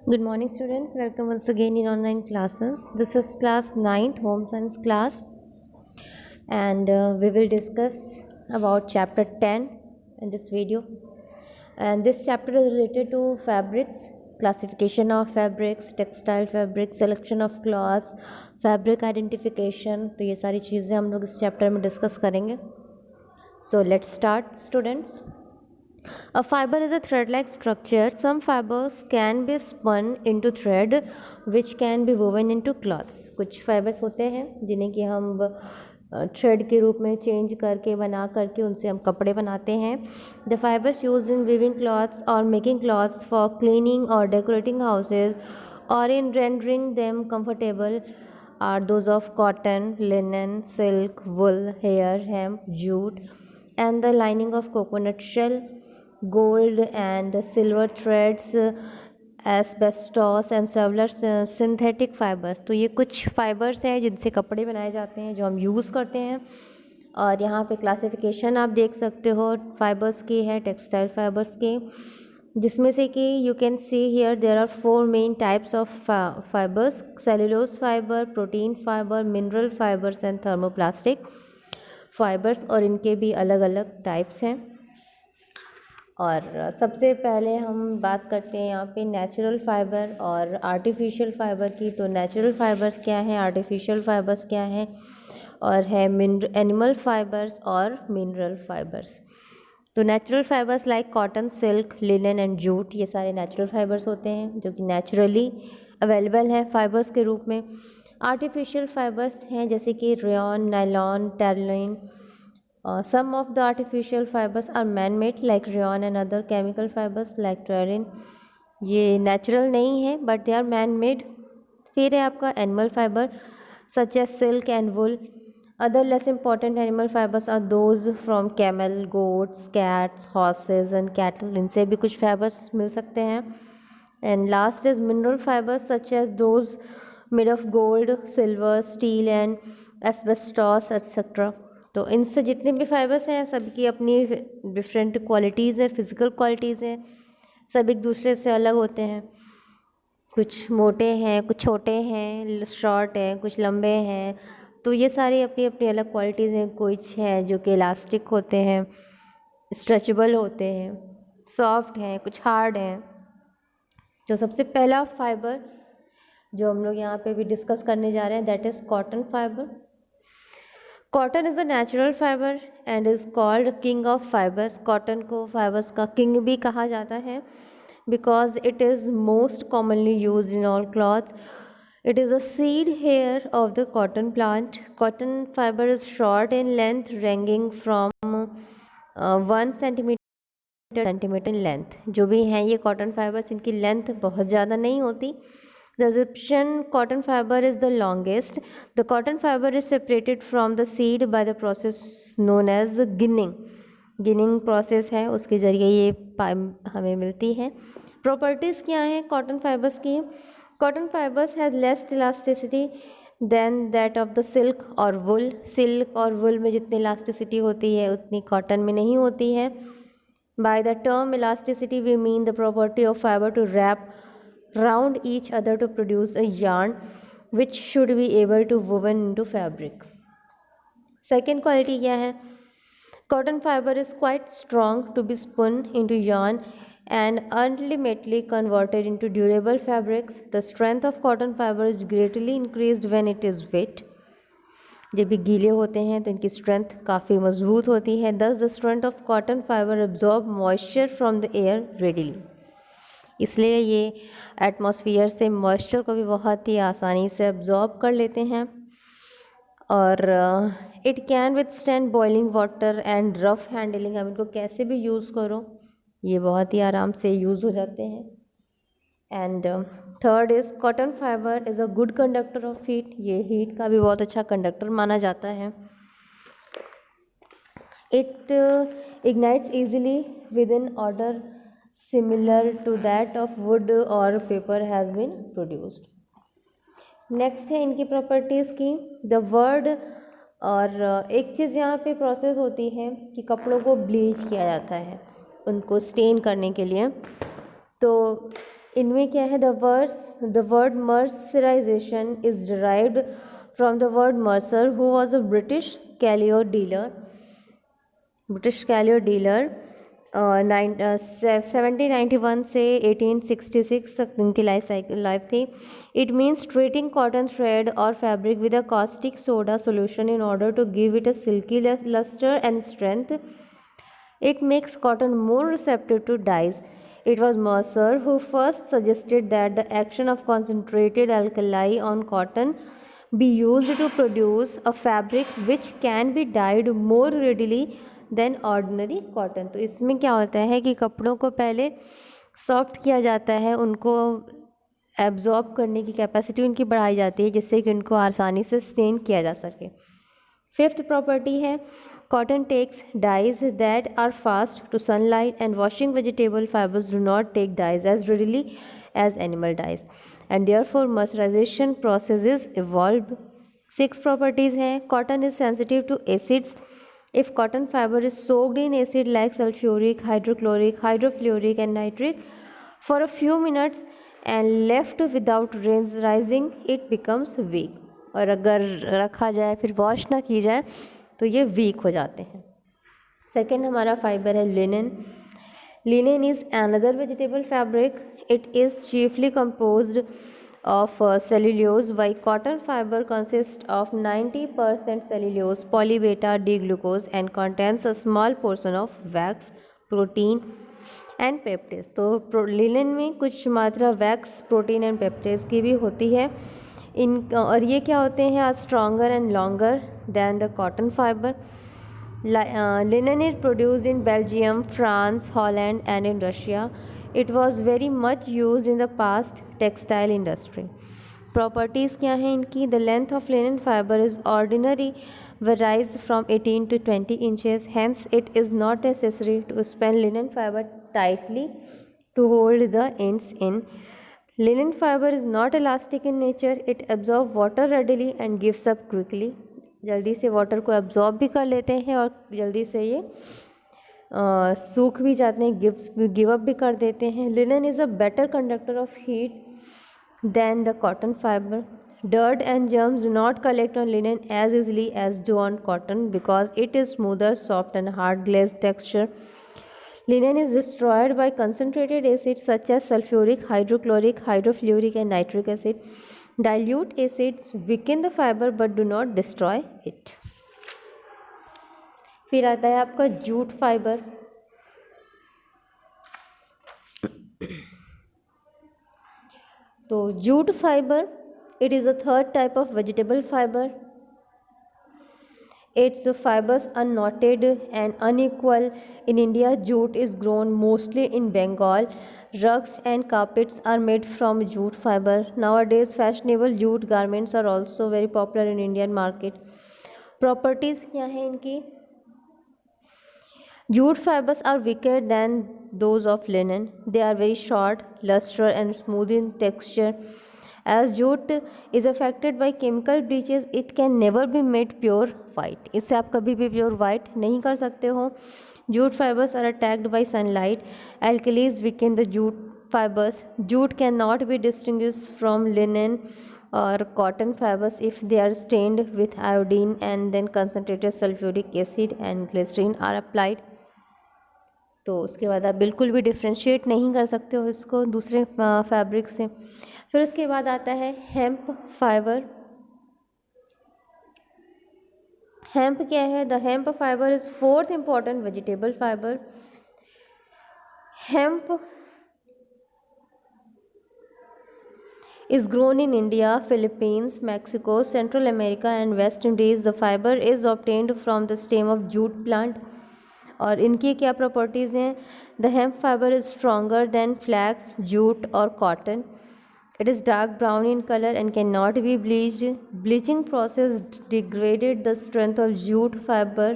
Good morning, students. Welcome once again in online classes. This is class 9th home science class, and we will discuss about chapter 10 in this video. And this chapter is related to fabrics, classification of fabrics, textile fabrics, selection of cloths, fabric identification. तो ये सारी चीज़ें हम लोग इस chapter में discuss करेंगे. So let's start, students. A fiber is a thread-like structure. Some fibers can be spun into thread, which can be woven into cloths. कुछ fibers होते हैं जिन्हें कि हम थ्रेड के रूप में चेंज करके बना करके उनसे हम कपड़े बनाते हैं. The fibers used in weaving cloths or making cloths for cleaning or decorating houses or in rendering them comfortable are those of cotton, linen, silk, wool, hair, hemp, jute, and the lining of coconut shell. Gold and silver threads, asbestos and several synthetic fibers. तो ये कुछ fibres हैं जिनसे कपड़े बनाए जाते हैं जो हम यूज़ करते हैं. और यहाँ पे क्लासिफिकेशन आप देख सकते हो फाइबर्स की है, टेक्सटाइल फाइबर्स के, जिसमें से कि you can see here there are 4 main types of fibres: cellulose fibre, protein fibre, mineral fibres and thermoplastic fibres. और इनके भी अलग अलग टाइप्स हैं. और सबसे पहले हम बात करते हैं यहाँ पे नेचुरल फाइबर और आर्टिफिशियल फाइबर की. तो नेचुरल फाइबर्स क्या हैं, आर्टिफिशियल फाइबर्स क्या हैं, और है एनिमल फाइबर्स और मिनरल फाइबर्स. तो natural fibres like cotton, silk, linen and jute, ये सारे नेचुरल फाइबर्स होते हैं जो कि नेचुरली अवेलेबल हैं फाइबर्स के रूप में. आर्टिफिशियल फाइबर्स हैं जैसे कि rayon, nylon, terylene. Some of the artificial fibers are man-made like rayon and other chemical fibers like terrin. ये natural नहीं है but they are man-made. फिर है आपका animal fiber such as silk and wool. Other less important animal fibers are those from camel, goats, cats, horses and cattle. इनसे भी कुछ fibers मिल सकते हैं. And last is mineral fibers such as those made of gold, silver, steel and asbestos etc. तो इनसे जितने भी fibres हैं सबकी अपनी डिफरेंट क्वालिटीज़ है, फिज़िकल क्वालिटीज़ हैं, सब एक दूसरे से अलग होते हैं. कुछ मोटे हैं, कुछ छोटे हैं, शॉर्ट हैं, कुछ लंबे हैं. तो ये सारी अपनी अपनी अलग क्वालिटीज़ हैं. कुछ हैं जो कि इलास्टिक होते हैं, स्ट्रेचेबल होते हैं, सॉफ्ट हैं, कुछ हार्ड हैं. जो सबसे पहला फाइबर जो हम लोग यहाँ पे भी डिस्कस करने जा रहे हैं that is cotton fibre. Cotton is a natural fibre and is called king of fibres. Cotton को फाइबर्स का किंग भी कहा जाता है because it is most commonly use in all clothes. It is a seed hair of the cotton plant. Cotton fiber is short in length, ranging from 1 centimetre in length. जो भी हैं ये cotton fibres, इनकी length बहुत ज़्यादा नहीं होती. The Egyptian cotton fiber is the longest. The cotton fiber is separated from the seed by the process known as ginning. Ginning process है, उसके ज़रिए ये हमें मिलती है. प्रॉपर्टीज़ क्या हैं कॉटन फाइबर्स की? Cotton fibres has less elasticity than that of the silk और वुल. सिल्क और वुल में जितनी इलास्टिसिटी होती है उतनी कॉटन में नहीं होती है. By the term elasticity we mean the property of fiber to wrap round each other to produce a yarn which should be able to woven into fabric. Second quality क्या है? Cotton fiber is quite strong to be spun into yarn and ultimately converted into durable fabrics. The strength of cotton fiber is greatly increased when it is wet. जब भी गीले होते हैं तो इनकी strength काफ़ी मजबूत होती है. दस the strength of cotton fibre absorb moisture from the air readily. इसलिए ये एटमॉस्फेयर से मॉइस्चर को भी बहुत ही आसानी से एब्जॉर्ब कर लेते हैं. और it can withstand boiling water and rough handling. अब इनको कैसे भी यूज़ करो ये बहुत ही आराम से यूज़ हो जाते हैं. And third is cotton fibre is a good conductor of heat. ये हीट का भी बहुत अच्छा कंडक्टर माना जाता है. It ignites easily with in order similar to that of wood or paper has been produced. Next है इनकी प्रॉपर्टीज़ की द वर्ड. और एक चीज़ यहाँ पे प्रोसेस होती है कि कपड़ों को ब्लीच किया जाता है उनको स्टेन करने के लिए. तो इनमें क्या है, the word mercerization is derived from the word Mercer who was a British calico dealer 1791 से 1866 तक इनकी लाइफ थी. It means treating cotton thread or fabric with a caustic soda solution in order to give it a silky lustre and strength. It makes cotton more receptive to dyes. It was Mercer who first suggested that the action of concentrated alkali on cotton be used to produce a fabric which can be dyed more readily than ordinary cotton. तो इसमें क्या होता है कि कपड़ों को पहले soft किया जाता है, उनको एब्जॉर्ब करने की कैपेसिटी उनकी बढ़ाई जाती है जिससे कि उनको आसानी से स्टेन किया जा सके. फिफ्थ प्रॉपर्टी है cotton takes dyes that are fast to sunlight and washing vegetable fibres do not take dyes as readily as animal dyes and therefore mercerization processes evolved. Six properties हैं cotton is sensitive to acids. If cotton fibre is soaked in acid like sulphuric, hydrochloric, hydrofluoric and nitric for a few minutes and left without rising it becomes weak. और अगर रखा जाए फिर wash ना की जाए तो ये वीक हो जाते हैं. सेकेंड हमारा फाइबर है linen. Linen is another vegetable fabric. It is chiefly composed of cellulose, while cotton fiber consists of 90% cellulose, polybeta D-glucose and contains a small portion of wax, protein and peptides. तो linen में कुछ मात्रा wax, protein and peptides की भी होती है. इन और ये क्या होते हैं, are stronger and longer than the cotton fibre. Linen is produced in Belgium, France, Holland and in Russia. It was very much used in the past textile industry. Properties क्या हैं इनकी? The length of linen fiber is ordinary, varies from 18 to 20 inches. Hence, it is not necessary to spin linen fiber tightly to hold the ends in. Linen fiber is not elastic in nature. It absorbs water readily and gives up quickly. जल्दी से water को absorb भी कर लेते हैं और जल्दी से ये सूख भी जाते हैं, गिव अप भी कर देते हैं. Linen is a better conductor of heat than the cotton fibre. Dirt and germs do not collect on linen as easily as do on cotton because it is smoother, soft and hard glazed texture. Linen is destroyed by concentrated acids such as sulfuric, hydrochloric, hydrofluoric and nitric acid. Dilute acids weaken the fiber but do not destroy it. फिर आता है आपका jute fibre. तो jute fibre, it is a third type of vegetable fiber. Its fibers are knotted and unequal. In India, jute is grown mostly in Bengal. Rugs and carpets are made from jute fiber. Nowadays, fashionable jute garments are also very popular in Indian market. Properties क्या हैं इनकी? Jute fibers are weaker than those of linen. They are very short, luster and smooth in texture. As jute is affected by chemical bleaches, it can never be made pure white. इससे आप कभी भी pure white नहीं कर सकते हो. Jute fibers are attacked by sunlight. Alkalis weaken the jute fibers. Jute cannot be distinguished from linen or cotton fibers if they are stained with iodine and then concentrated sulfuric acid and glycerin are applied. तो उसके बाद आप बिल्कुल भी differentiate नहीं कर सकते हो इसको दूसरे फैब्रिक से. फिर उसके बाद आता है हेम्प फाइबर. हेम्प क्या है? The hemp fibre is fourth important vegetable fibre. Hemp is grown in India, Philippines, Mexico, Central America and West Indies. The fiber is obtained from the stem of jute plant. और इनकी क्या properties हैं? The hemp fibre is stronger than flax, jute और cotton. It is dark brown in color and cannot be bleached. Bleaching process degraded the strength of jute fiber.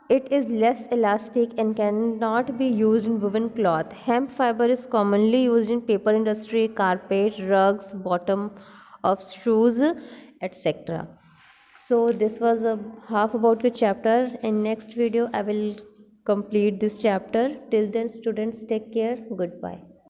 It is less elastic and cannot be used in woven cloth. Hemp fiber is commonly used in paper industry, carpet, rugs, bottom of shoes, etc. So this was a half about your chapter. In next video I will complete this chapter. Till then students, take care. Goodbye.